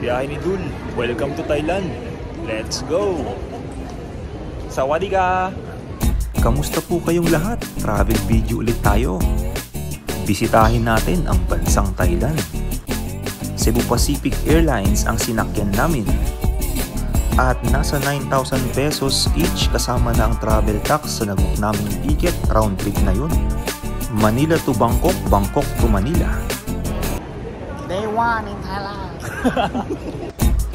Biyahe ni Dul. Welcome to Thailand. Let's go! Sawadee! Kamusta po kayong lahat? Travel video ulit tayo. Bisitahin natin ang bansang Thailand. Cebu Pacific Airlines ang sinakyan namin. At nasa 9,000 pesos each kasama na ang travel tax sa nag-book naming ticket, round trip na yun. Manila to Bangkok, Bangkok to Manila. Day 1 in Thailand.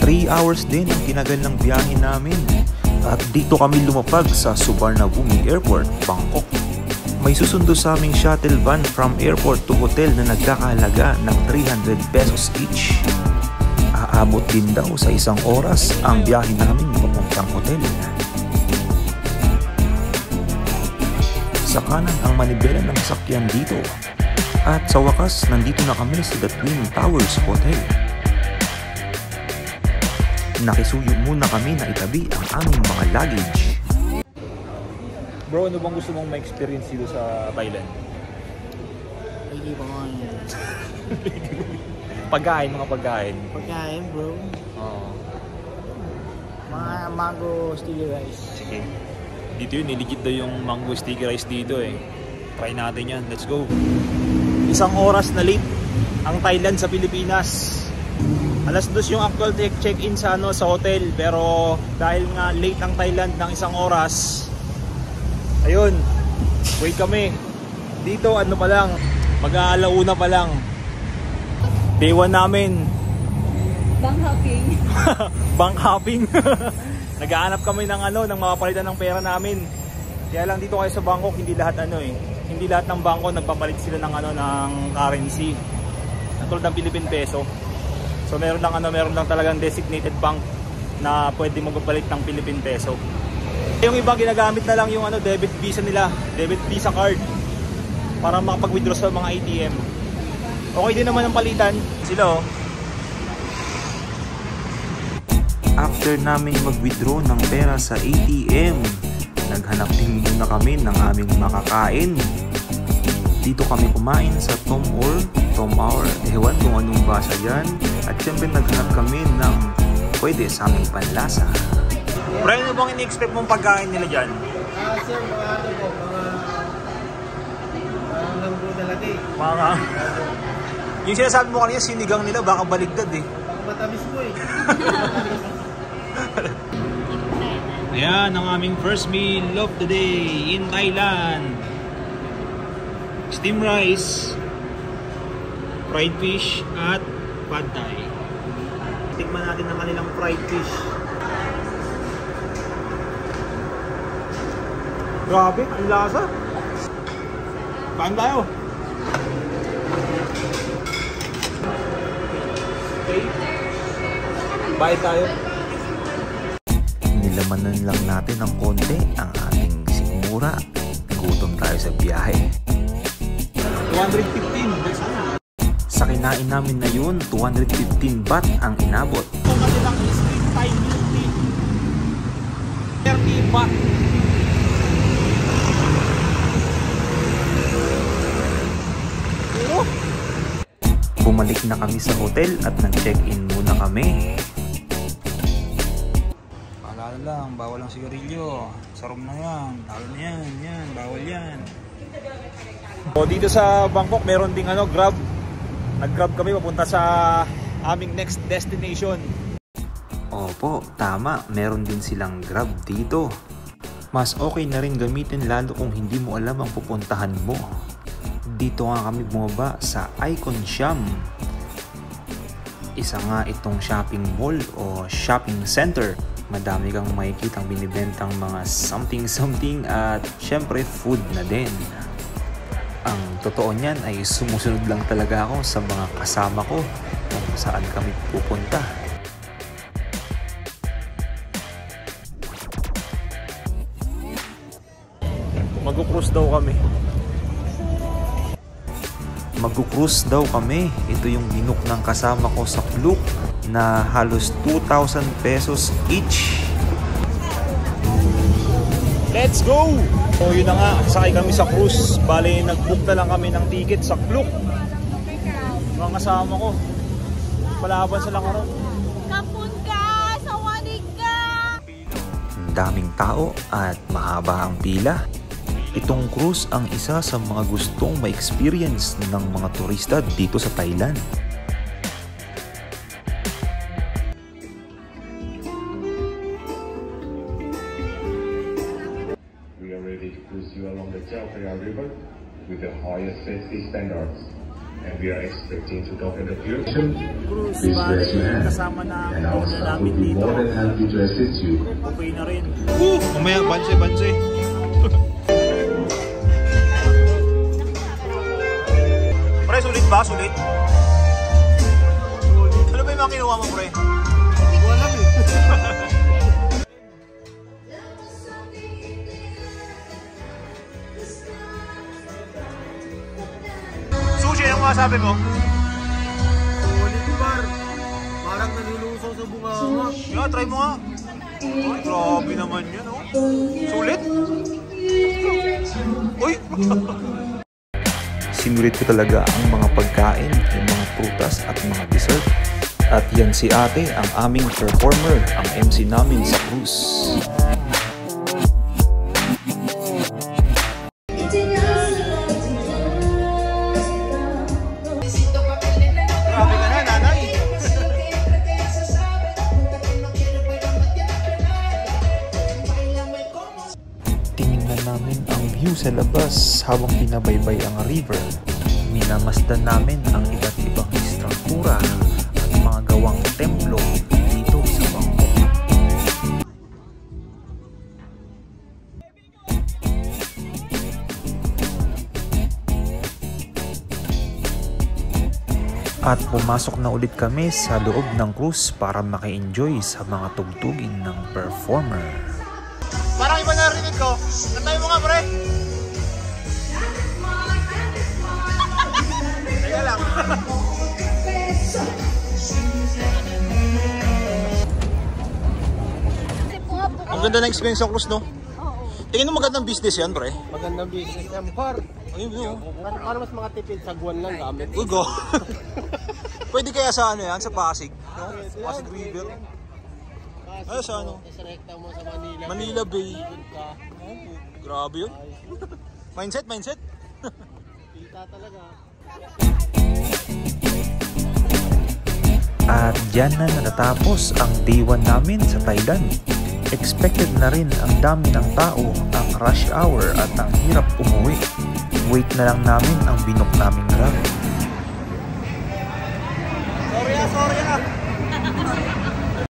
3 hours din ang tinagal ng biyahe namin. At dito kami lumapag sa Suvarnabhumi Airport, Bangkok. May susundo sa aming shuttle van from airport to hotel na nagkakahalaga ng 300 pesos each. Aabot din daw sa 1 oras ang biyahe namin papuntang hotel. Sa kanan ang manibela ng sakyan dito. At sa wakas, nandito na kami sa The Twin Towers Hotel. Nakisuyo muna kami na itabi ang aming mga luggage. Bro, ano bang gusto mong ma-experience dito sa Thailand? Pagkain, mga pagkain. Pagkain, bro. Oo. Mga mango sticky rice. Sige. Dito yun, niligit daw yung mango sticky rice dito eh. Try natin yan. Let's go. 1 oras na late ang Thailand sa Pilipinas. Alas 2 yung actual check-in sa hotel, pero dahil nga late ang Thailand ng 1 oras, ayun, wait kami. Dito ano pa lang, mag-aalauna pa lang. Day 1 namin. Bank hopping. Bank hopping. Naghahanap kami ng ng mapapalitan ng pera namin. Kaya lang dito kayo sa Bangkok, hindi lahat hindi lahat ng bangko nagpapalit sila ng ng currency. Katulad ng Philippine peso. So meron lang talagang designated bank na pwede magpapalit ng Philippine peso. Yung iba ginagamit na lang yung debit visa nila, debit visa card para makapag-withdraw sa mga ATM. Okay din naman ang palitan sila. After namin mag-withdraw ng pera sa ATM, naghanap din muna kami ng aming makakain. Dito kami kumain sa Tom Our, ewan kung anong basa yan. At syempre naghanap kami ng pwede sa aming panlasa. Pre, ano bang ini-expect mong pagkain nila dyan? Sir, mga lambo talaga eh. Mga... Yung sinasabi mo kanina, sinigang nila, baka baligtad eh. Matamis mo eh. Ayan, ang aming first meal of the day in Thailand. Steam rice, fried fish, at pad thai. Tikman natin ang kanilang fried fish. Grabe, ang lasa. Kain tayo. Okay. Bye tayo. Nilamanan lang natin ng konti ang ating sikmura. Gutom tayo sa biyahe. 215. Sa kinain namin na yun, 215 baht ang inabot. Kung kanilang street Thai milk tea, 30 baht. Bumalik na kami sa hotel at nag-check-in muna kami. Paalala lang, bawal ang sigarilyo. Sa room na yan, bawal na yan, bawal yan. O dito sa Bangkok, meron ding Grab. Nag-Grab kami papunta sa aming next destination. Opo, tama. Meron din silang Grab dito. Mas okay na rin gamitin lalo kung hindi mo alam ang pupuntahan mo. Dito nga kami bumaba sa Icon Siam. Isa nga itong shopping mall o shopping center. Madami kang makikitang binibentang mga something at syempre food na din. Ang totoo niyan ay sumusunod lang talaga ako sa mga kasama ko kung saan kami pupunta. Mag-cruise daw kami. Mag-cruise daw kami. Ito yung binook ng kasama ko sa Klook na halos 2,000 pesos each. Let's go! So yun na nga, sakay kami sa cruise. Bale, nag-book na lang kami ng ticket sa Klook. Mga kasama ko, palaban sa Langaron. daming tao at mahaba ang pila. Itong cruise ang isa sa mga gustong ma-experience ng mga turista dito sa Thailand. We are ready to cruise you along the Chao Phraya River with the highest safety standards. And we are expecting to dock in the future. Please raise your hand, and our staff will be more than happy to assist you. Okay na rin. Mamaya, banse. Pre, sulit ba? Sulit? Ano ba yung mga kinuha mo, pre? Wala eh. Sushi, ano masabi mo? Ulit bar. Parang nanulusaw sa bunganga. Yeah, try mo nga. Ay, grabe naman yan, oh. Sulit? Uy! Sinulit ko talaga ang mga pagkain, yung mga prutas at mga dessert. At yan si ate, ang aming performer, ang MC namin sa cruise. Grabe ka na, nanay. Tinignan namin ang view sa labas habang pinabaybay ang river. Minamasdan namin ang iba't ibang istruktura at mga gawang templo dito sa Bangkok. At pumasok na ulit kami sa loob ng cruise para maka-enjoy sa mga tugtugin ng performer. Parang iba narinig ko. Nantay mo nga, pre. Teka lang. Ang ganda ng experience ng cruise, no? Tingin mo magandang business yan, pre. Magandang business yan, par. Ayun, no? Para mas makatipid sa guwan lang gamit. Uy, go. Pwede kaya sa ano yan, sa Pasig, no? Pasig River. Ay, sa ano? Direkta mo sa Manila. Manila Bay. Ka. Oh, grabe yun. Mindset. Kita talaga. At dyan na natatapos ang day 1 namin sa Thailand. Expected na rin ang dami ng tao, ang rush hour at ang hirap umuwi. Wait na lang namin ang binook naming grab.